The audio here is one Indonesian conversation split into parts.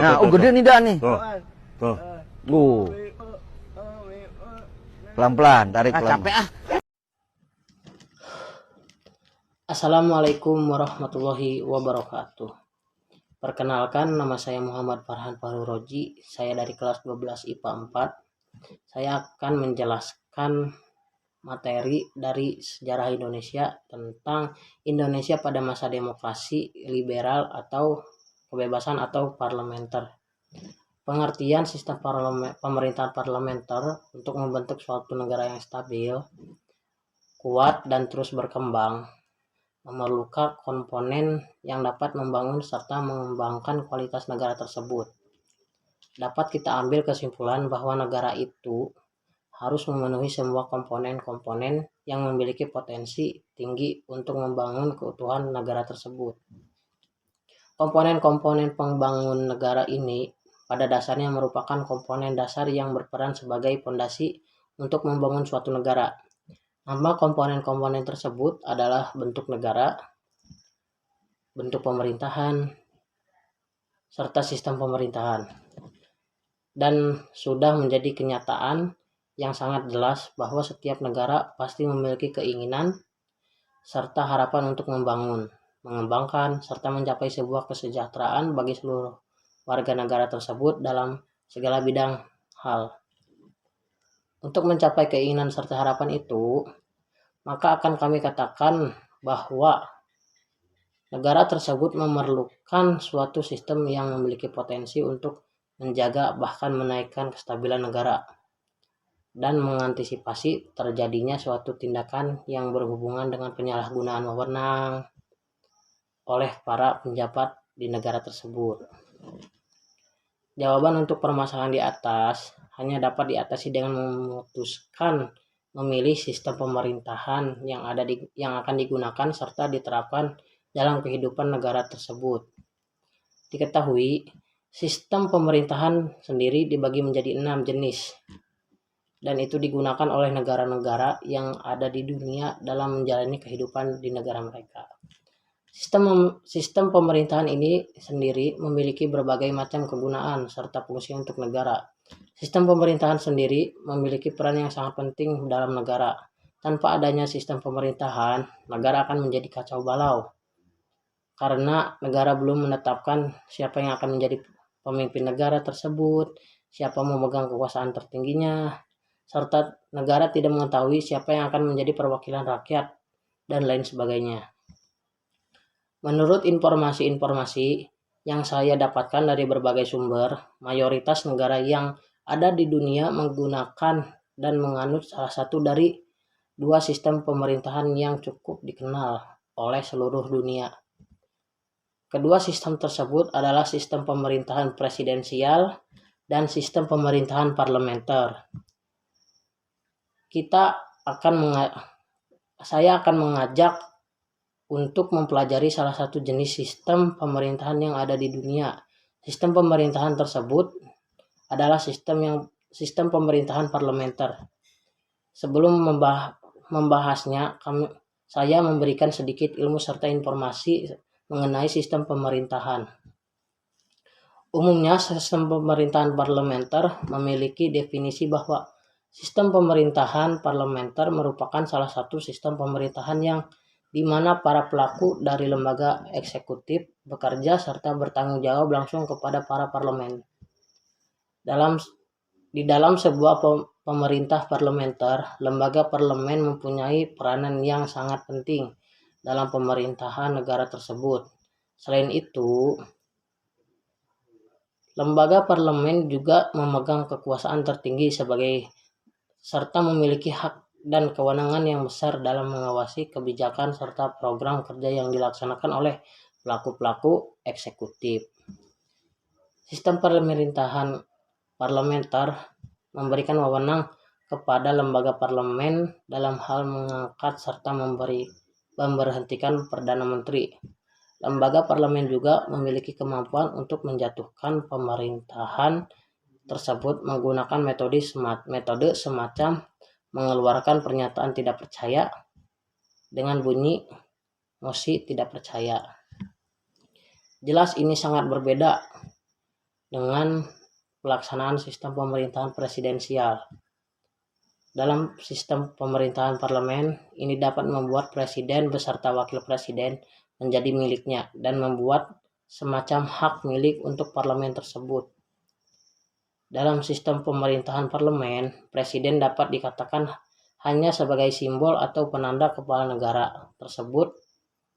Nah, oh gede nih dah nih. Tuh. Pelan-pelan, tarik pelan. Capek ah. Assalamualaikum warahmatullahi wabarakatuh. Perkenalkan, nama saya Muhammad Farhan Fahruroji. Saya dari kelas 12 IPA 4. Saya akan menjelaskan materi dari sejarah Indonesia tentang Indonesia pada masa demokrasi, liberal atau kebebasan atau parlementer. Pengertian sistem pemerintahan parlementer untuk membentuk suatu negara yang stabil, kuat, dan terus berkembang memerlukan komponen yang dapat membangun serta mengembangkan kualitas negara tersebut. Dapat kita ambil kesimpulan bahwa negara itu harus memenuhi semua komponen-komponen yang memiliki potensi tinggi untuk membangun keutuhan negara tersebut. Komponen-komponen pembangun negara ini pada dasarnya merupakan komponen dasar yang berperan sebagai fondasi untuk membangun suatu negara. Nama komponen-komponen tersebut adalah bentuk negara, bentuk pemerintahan, serta sistem pemerintahan. Dan sudah menjadi kenyataan yang sangat jelas bahwa setiap negara pasti memiliki keinginan serta harapan untuk membangun, mengembangkan, serta mencapai sebuah kesejahteraan bagi seluruh warga negara tersebut dalam segala bidang hal. Untuk mencapai keinginan serta harapan itu, maka akan kami katakan bahwa negara tersebut memerlukan suatu sistem yang memiliki potensi untuk menjaga bahkan menaikkan kestabilan negara dan mengantisipasi terjadinya suatu tindakan yang berhubungan dengan penyalahgunaan wewenang oleh para penjabat di negara tersebut. Jawaban untuk permasalahan di atas hanya dapat diatasi dengan memutuskan memilih sistem pemerintahan yang akan digunakan serta diterapkan dalam kehidupan negara tersebut. Diketahui, sistem pemerintahan sendiri dibagi menjadi 6 jenis, dan itu digunakan oleh negara-negara yang ada di dunia dalam menjalani kehidupan di negara mereka. Sistem pemerintahan ini sendiri memiliki berbagai macam kegunaan serta fungsi untuk negara. Sistem pemerintahan sendiri memiliki peran yang sangat penting dalam negara. Tanpa adanya sistem pemerintahan, negara akan menjadi kacau balau. Karena negara belum menetapkan siapa yang akan menjadi pemimpin negara tersebut, siapa memegang kekuasaan tertingginya, serta negara tidak mengetahui siapa yang akan menjadi perwakilan rakyat, dan lain sebagainya. Menurut informasi-informasi yang saya dapatkan dari berbagai sumber, mayoritas negara yang ada di dunia menggunakan dan menganut salah satu dari 2 sistem pemerintahan yang cukup dikenal oleh seluruh dunia. Kedua sistem tersebut adalah sistem pemerintahan presidensial dan sistem pemerintahan parlementer. Saya akan mengajak untuk mempelajari salah satu jenis sistem pemerintahan yang ada di dunia. Sistem pemerintahan tersebut adalah sistem pemerintahan parlementer. Sebelum membahasnya, saya memberikan sedikit ilmu serta informasi mengenai sistem pemerintahan. Umumnya, sistem pemerintahan parlementer memiliki definisi bahwa sistem pemerintahan parlementer merupakan salah satu sistem pemerintahan yang di mana para pelaku dari lembaga eksekutif bekerja serta bertanggung jawab langsung kepada para parlemen. Di dalam sebuah pemerintah parlementer, lembaga parlemen mempunyai peranan yang sangat penting dalam pemerintahan negara tersebut. Selain itu, lembaga parlemen juga memegang kekuasaan tertinggi serta memiliki hak dan kewenangan yang besar dalam mengawasi kebijakan serta program kerja yang dilaksanakan oleh pelaku-pelaku eksekutif. Sistem pemerintahan parlementer memberikan wewenang kepada lembaga parlemen dalam hal mengangkat serta memberhentikan Perdana Menteri. Lembaga parlemen juga memiliki kemampuan untuk menjatuhkan pemerintahan tersebut menggunakan metode semacam mengeluarkan pernyataan tidak percaya dengan bunyi mosi tidak percaya. Jelas ini sangat berbeda dengan pelaksanaan sistem pemerintahan presidensial. Dalam sistem pemerintahan parlemen, ini dapat membuat presiden beserta wakil presiden menjadi miliknya dan membuat semacam hak milik untuk parlemen tersebut. Dalam sistem pemerintahan parlemen, presiden dapat dikatakan hanya sebagai simbol atau penanda kepala negara tersebut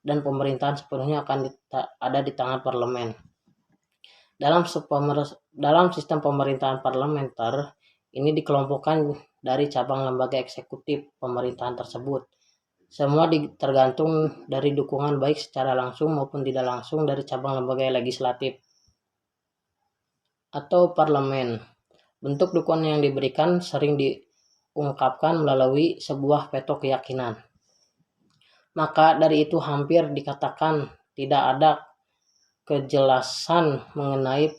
dan pemerintahan sepenuhnya akan ada di tangan parlemen. Dalam sistem pemerintahan parlementer, ini dikelompokkan dari cabang lembaga eksekutif pemerintahan tersebut. Semua tergantung dari dukungan baik secara langsung maupun tidak langsung dari cabang lembaga legislatif atau parlemen. Bentuk dukungan yang diberikan sering diungkapkan melalui sebuah veto keyakinan. Maka dari itu hampir dikatakan tidak ada kejelasan mengenai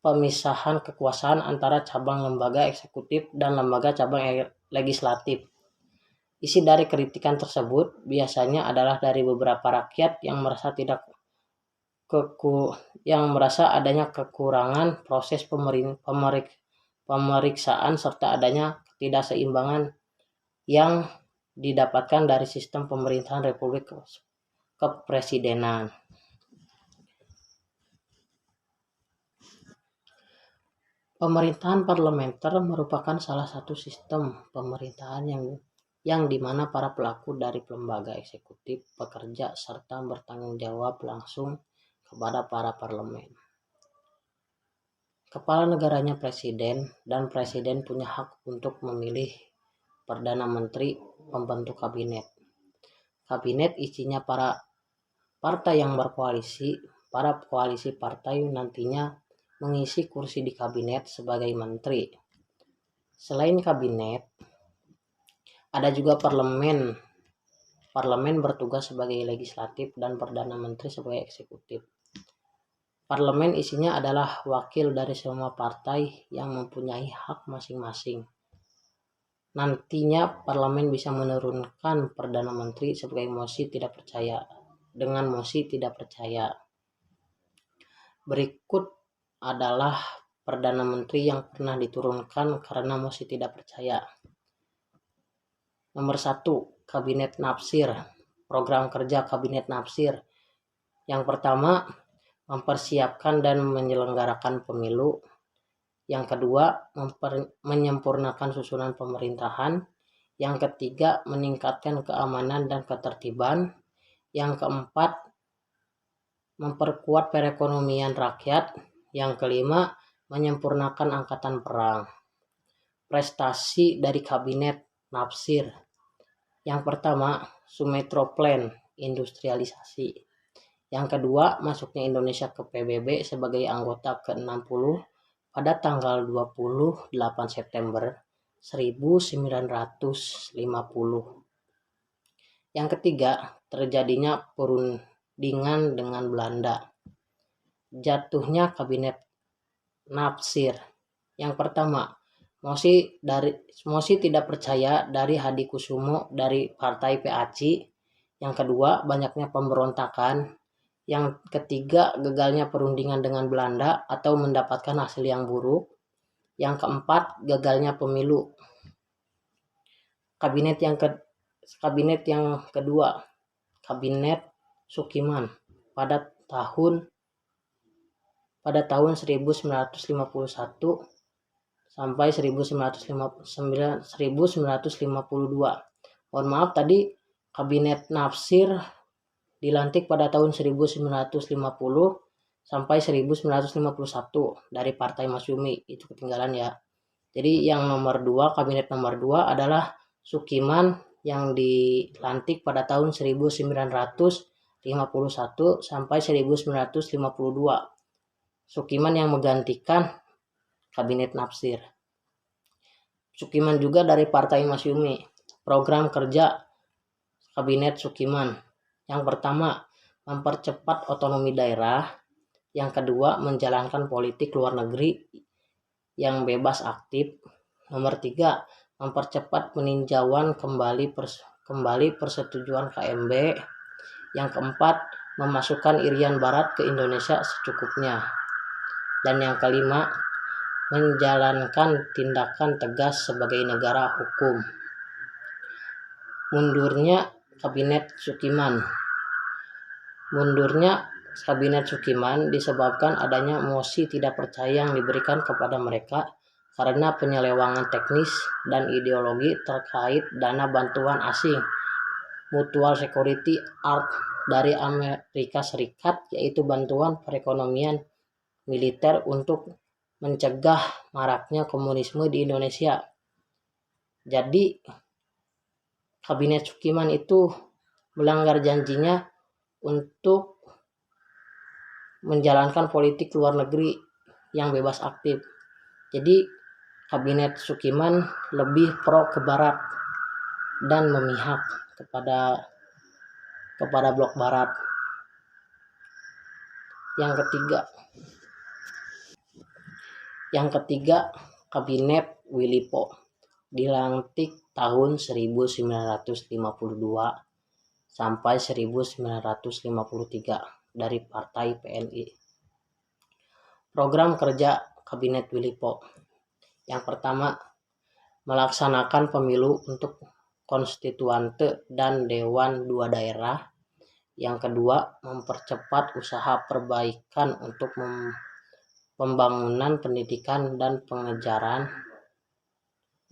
pemisahan kekuasaan antara cabang lembaga eksekutif dan lembaga cabang legislatif. Isi dari kritikan tersebut biasanya adalah dari beberapa rakyat yang merasa adanya kekurangan proses pemeriksaan serta adanya ketidakseimbangan yang didapatkan dari sistem pemerintahan Republik Kepresidenan. Pemerintahan parlementer merupakan salah satu sistem pemerintahan yang dimana para pelaku dari lembaga eksekutif bekerja serta bertanggung jawab langsung kepada para parlemen. Kepala negaranya presiden dan presiden punya hak untuk memilih perdana menteri pembentuk kabinet. Kabinet isinya para partai yang berkoalisi. Para koalisi partai nantinya mengisi kursi di kabinet sebagai menteri. Selain kabinet, ada juga parlemen. Parlemen bertugas sebagai legislatif dan perdana menteri sebagai eksekutif. Parlemen isinya adalah wakil dari semua partai yang mempunyai hak masing-masing. Nantinya parlemen bisa menurunkan perdana menteri sebagai mosi tidak percaya dengan mosi tidak percaya. Berikut adalah perdana menteri yang pernah diturunkan karena mosi tidak percaya. Nomor 1, Kabinet Nafsir. Program kerja Kabinet Nafsir. Yang pertama, mempersiapkan dan menyelenggarakan pemilu. Yang kedua, menyempurnakan susunan pemerintahan. Yang ketiga, meningkatkan keamanan dan ketertiban. Yang keempat, memperkuat perekonomian rakyat. Yang kelima, menyempurnakan angkatan perang. Prestasi dari Kabinet Nafsir. Yang pertama, Sumatra Plan, industrialisasi. Yang kedua, masuknya Indonesia ke PBB sebagai anggota ke-60 pada tanggal 28 September 1950. Yang ketiga, terjadinya perundingan dengan Belanda. Jatuhnya Kabinet Nafsir. Yang pertama, mosi tidak percaya dari Hadikusumo dari Partai PAC. Yang kedua, banyaknya pemberontakan. Yang ketiga, gagalnya perundingan dengan Belanda atau mendapatkan hasil yang buruk. Yang keempat, gagalnya pemilu. Kabinet yang kedua, Kabinet Sukiman pada tahun 1951 sampai 1952. Mohon maaf tadi Kabinet Nafsir dilantik pada tahun 1950 sampai 1951 dari Partai Masyumi, itu ketinggalan ya. Jadi yang nomor 2, Kabinet nomor 2 adalah Sukiman yang dilantik pada tahun 1951 sampai 1952. Sukiman yang menggantikan Kabinet Nafsir. Sukiman juga dari Partai Masyumi. Program kerja Kabinet Sukiman. Yang pertama, mempercepat otonomi daerah. Yang kedua, menjalankan politik luar negeri yang bebas aktif. Nomor 3, mempercepat peninjauan kembali persetujuan KMB. Yang keempat, memasukkan Irian Barat ke Indonesia secukupnya. Dan yang kelima, menjalankan tindakan tegas sebagai negara hukum. Mundurnya Kabinet Sukiman. Mundurnya Kabinet Sukiman disebabkan adanya mosi tidak percaya yang diberikan kepada mereka karena penyelewangan teknis dan ideologi terkait dana bantuan asing Mutual Security Act dari Amerika Serikat, yaitu bantuan perekonomian militer untuk mencegah maraknya komunisme di Indonesia. Jadi Kabinet Sukiman itu melanggar janjinya untuk menjalankan politik luar negeri yang bebas aktif. Jadi Kabinet Sukiman lebih pro ke barat dan memihak kepada blok barat. Yang ketiga, Kabinet Willy Po dilantik tahun 1952 sampai 1953 dari Partai PNI. Program kerja Kabinet Willy Po. Yang pertama, melaksanakan pemilu untuk konstituante dan dewan 2 daerah. Yang kedua, mempercepat usaha perbaikan untuk pembangunan pendidikan dan pengejaran.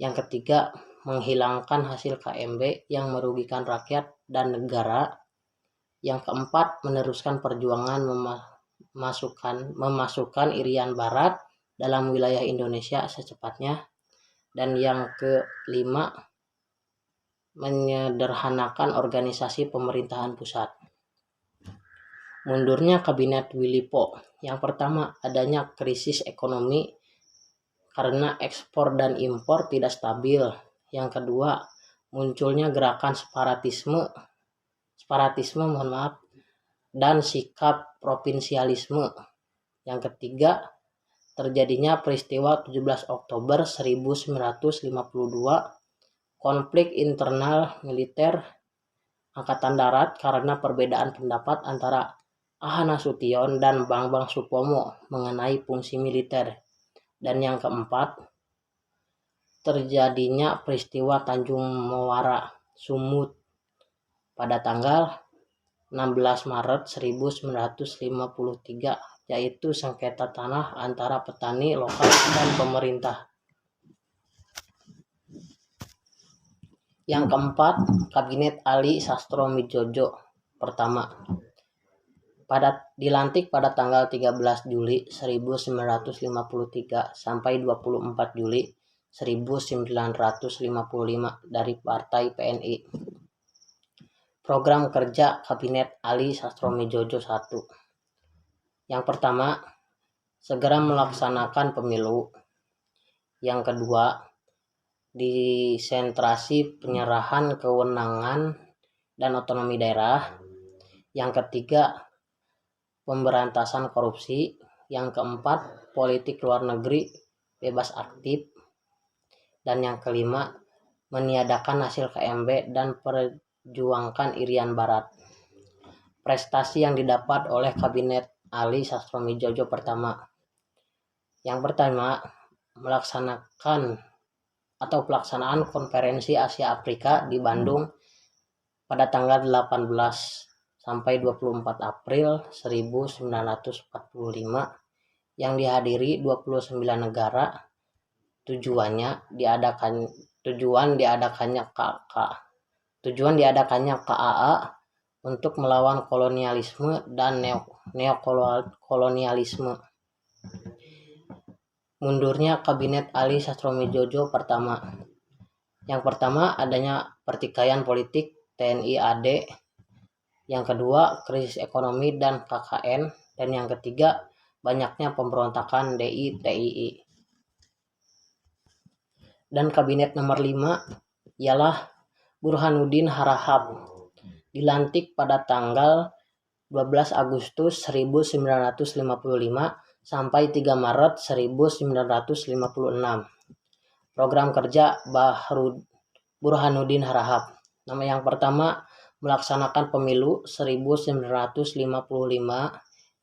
Yang ketiga, menghilangkan hasil KMB yang merugikan rakyat dan negara. Yang keempat, meneruskan perjuangan memasukkan Irian Barat dalam wilayah Indonesia secepatnya. Dan yang kelima, menyederhanakan organisasi pemerintahan pusat. Mundurnya Kabinet Willy Po. Yang pertama, adanya krisis ekonomi karena ekspor dan impor tidak stabil. Yang kedua, munculnya gerakan separatisme dan sikap provinsialisme. Yang ketiga, terjadinya peristiwa 17 Oktober 1952, konflik internal militer Angkatan Darat karena perbedaan pendapat antara A. Nasution dan Bambang Supomo mengenai fungsi militer. Dan yang keempat, terjadinya peristiwa Tanjung Muara Sumut pada tanggal 16 Maret 1953, yaitu sengketa tanah antara petani lokal dan pemerintah. Yang keempat, Kabinet Ali Sastronegoro pertama. Dilantik pada tanggal 13 Juli 1953 sampai 24 Juli 1955 dari Partai PNI. Program kerja Kabinet Ali Sastronegoro 1. Yang pertama, segera melaksanakan pemilu. Yang kedua, desentralisasi penyerahan kewenangan dan otonomi daerah. Yang ketiga, pemberantasan korupsi. Yang keempat, politik luar negeri bebas aktif. Dan yang kelima, meniadakan hasil KMB dan perjuangkan Irian Barat. Prestasi yang didapat oleh Kabinet Ali Sastronegoro pertama. Yang pertama, pelaksanaan konferensi Asia Afrika di Bandung pada tanggal 18 sampai 24 April 1945 yang dihadiri 29 negara. Tujuan diadakannya KAA untuk melawan kolonialisme dan neokolonialisme. Mundurnya Kabinet Ali Sastronegoro pertama. Yang pertama, adanya pertikaian politik TNI AD. Yang kedua, krisis ekonomi dan KKN. Dan yang ketiga, banyaknya pemberontakan DI TII. Dan Kabinet nomor 5 ialah Burhanuddin Harahap, dilantik pada tanggal 12 Agustus 1955 sampai 3 Maret 1956. Program kerja Burhanuddin Harahap. Nama yang pertama, melaksanakan pemilu 1955.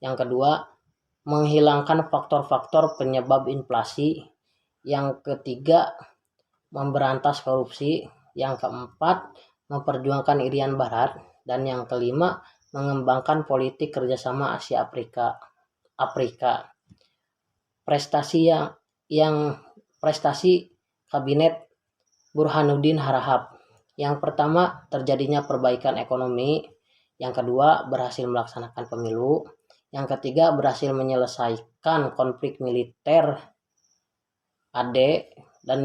Yang kedua, menghilangkan faktor-faktor penyebab inflasi. Yang ketiga, memberantas korupsi. Yang keempat, memperjuangkan Irian Barat. Dan yang kelima, mengembangkan politik kerjasama Asia Afrika. Prestasi Kabinet Burhanuddin Harahap. Yang pertama, terjadinya perbaikan ekonomi. Yang kedua, berhasil melaksanakan pemilu. Yang ketiga, berhasil menyelesaikan konflik militer AD. Dan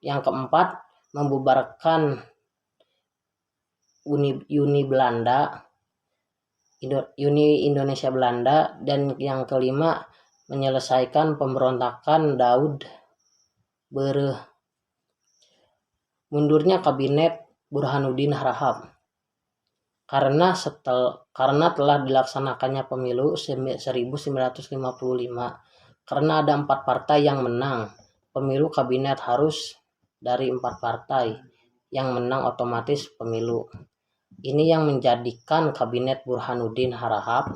yang keempat, membubarkan Uni Indonesia Belanda. Dan yang kelima, menyelesaikan pemberontakan mundurnya Kabinet Burhanuddin Harahap karena telah dilaksanakannya pemilu 1955. Karena ada 4 partai yang menang pemilu, kabinet harus dari 4 partai yang menang otomatis pemilu. Ini yang menjadikan Kabinet Burhanuddin Harahap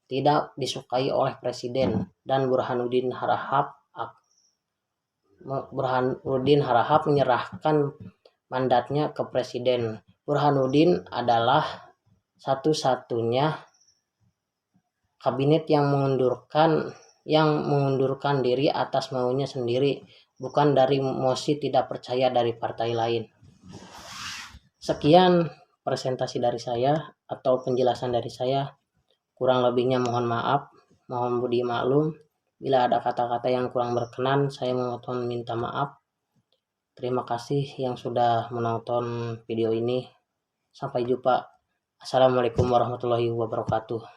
tidak disukai oleh presiden, dan Burhanuddin Harahap menyerahkan mandatnya ke presiden. Burhanuddin adalah satu-satunya kabinet yang mengundurkan diri atas maunya sendiri, bukan dari mosi tidak percaya dari partai lain. Sekian presentasi dari saya atau penjelasan dari saya. Kurang lebihnya mohon maaf, mohon budi maklum. Bila ada kata-kata yang kurang berkenan, saya mohon minta maaf. Terima kasih yang sudah menonton video ini. Sampai jumpa. Assalamualaikum warahmatullahi wabarakatuh.